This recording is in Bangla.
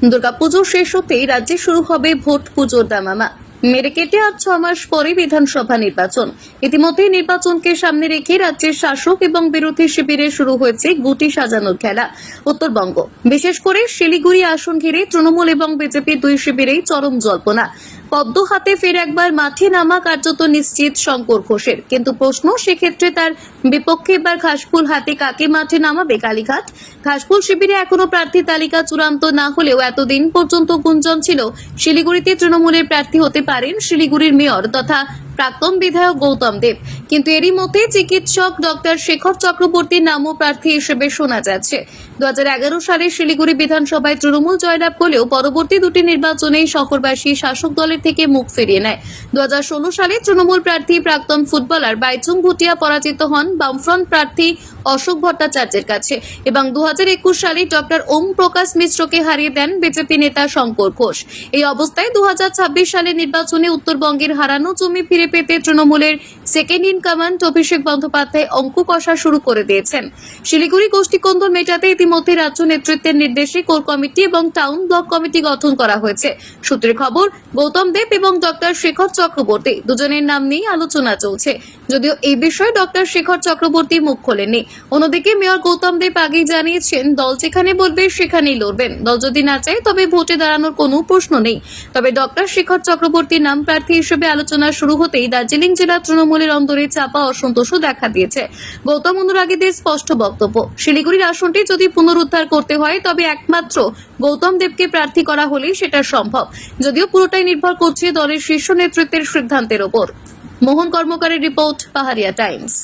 দুর্গাপুজো শেষ হতেই রাজ্যে শুরু হবে ভোট পুজোর দামামা। মেরে কেটে আজ 6 মাস পরে বিধানসভা নির্বাচন। ইতিমধ্যেই নির্বাচনকে সামনে রেখে রাজ্যের শাসক এবং বিরোধী শিবিরে শুরু হয়েছে গুটি সাজানোর খেলা। উত্তরবঙ্গ, বিশেষ করে শিলিগুড়ি আসন ঘিরে তৃণমূল এবং বিজেপি দুই শিবিরেই চরম জল্পনা। পদ্ম হাতে ফের একবার মাঠে নামা কার্যত নিশ্চিত শঙ্কর ঘোষের, কিন্তু প্রশ্ন সেক্ষেত্রে তার বিপক্ষে এবার ঘাসফুল হাতে কাকে মাঠে নামাবে কালীঘাট। ঘাসফুল শিবিরে এখনো প্রার্থী তালিকা চূড়ান্ত না হলেও এতদিন পর্যন্ত গুঞ্জন ছিল শিলিগুড়িতে তৃণমূলের প্রার্থী হতে পারেন শিলিগুড়ির মেয়র তথা প্রাক্তন বিধায়ক গৌতম দেব। কিন্তু এরই মধ্যে চিকিৎসক ডক্টর শেখর চক্রবর্তীর নামও প্রার্থী হিসেবে শোনা যাচ্ছে। 2011 সালে শিলিগুড়ি বিধানসভায় তৃণমূল জয়লাভ করলেও পরবর্তী দুটি নির্বাচনেই শহরবাসী শাসক দলের থেকে মুখ ফিরিয়ে নেয়। 2016 সালে তৃণমূল প্রার্থী প্রাক্তন ফুটবলার বাইচুং ভুটিয়া পরাজিত হন বামফ্রন্ট প্রার্থী অশোক ভট্টাচার্যের কাছে এবং 2021 সালে ডক্টর ওম প্রকাশ মিশ্রকে হারিয়ে দেন বিজেপি নেতা শঙ্কর ঘোষ। এই অবস্থায় 2026 সালের নির্বাচনে উত্তরবঙ্গের হারানো জমি ফিরে পেতে তৃণমূলের second in command Abhishek Bandyopadhyay অঙ্ক কষা শুরু করে দিয়েছেন। শিলিগুড়ি গোষ্ঠীকন্দল মেটাতে ইতিমধ্যে রাজ্য নেতৃত্বের নির্দেশে কোর কমিটি এবং টাউন ব্লক কমিটি গঠন করা হয়েছে। সূত্রের খবর, গৌতম দেব এবং ডক্টর শেখর চক্রবর্তী দুজনের নাম নিয়ে আলোচনা চলছে। যদিও এই বিষয়ে ডক্টর শেখর চক্রবর্তী মুখ খোলেননি। অন্যদিকে মেয়র গৌতম দেব আগেই জানিয়েছেন দল যেখানে বলবে সেখানেই লড়বেন। দল যদি না চায় তবে ভোটে দাঁড়ানোর কোনো প্রশ্ন নেই। তবে ডক্টর শেখর চক্রবর্তীর নাম প্রার্থী হিসেবে আলোচনা শুরু হতেই দার্জিলিং জেলা তৃণমূলের অন্দরে চাপা অসন্তোষও দেখা দিয়েছে। গৌতম অনুরাগীদের স্পষ্ট বক্তব্য, শিলিগুড়ির আসনটি যদি পুনরুদ্ধার করতে হয় তবে একমাত্র গৌতম দেবকে প্রার্থী করা হলেই সেটা সম্ভব। যদিও পুরোটাই নির্ভর করছে দলের শীর্ষ নেতৃত্বের সিদ্ধান্তের ওপর। মোহন কর্মকারের রিপোর্ট, পাহাড়িয়া টাইমস।